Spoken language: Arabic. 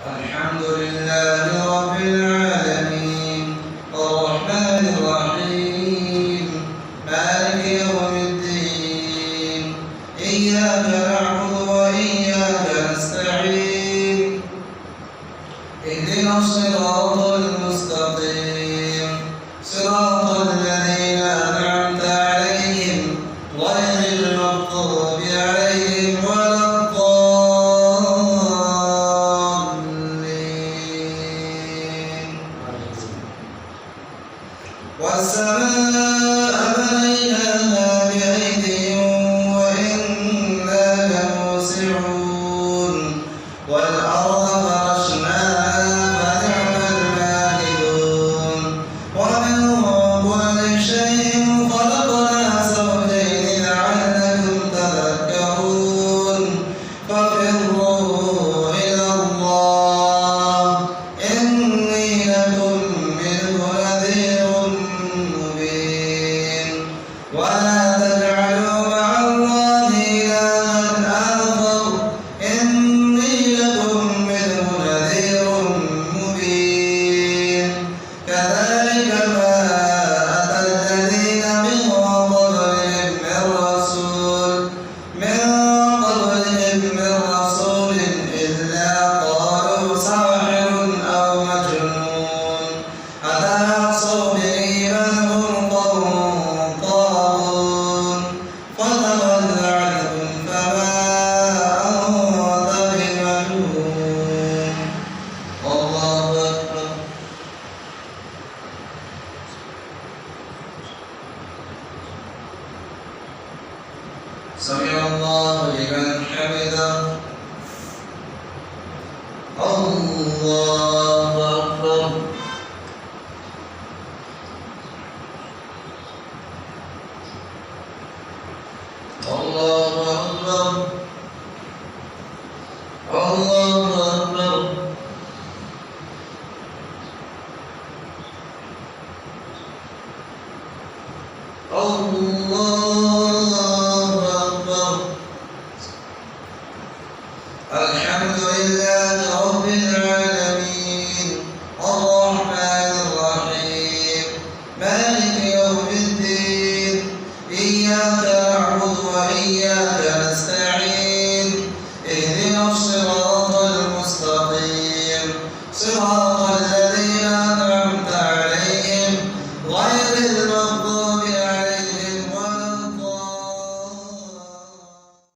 الحمد لله رب العالمين الرحمن الرحيم مالك يوم الدين إياك نعبد وإياك نستعين اهدنا الصراط المستقيم صراط الذين أنعمت عليهم غير المغضوب عليهم ولا الضالين. والسماء بنيناها بأيد وإنا لموسعون والأرض فرشناها فنعم الماهدون ومن كل شيء خلقنا زوجين لعلكم تذكرون ففروا إلى الله إني لكم منه نذير مبين ولا تجعلوا مع الله إلها آخر إني لكم منه نذير مبين كذلك ما أتى الذين من قبلهم من رسول إلا قالوا ساحر أو مجنون أتحصوا به بل هم قوم طاغون فتول عنهم فما أنت بملوم. الله أكبر. سمع الله لمن حمده. الله أكبر. الله أكبر. الله أكبر. الله أكبر. الحمد لله رب العالمين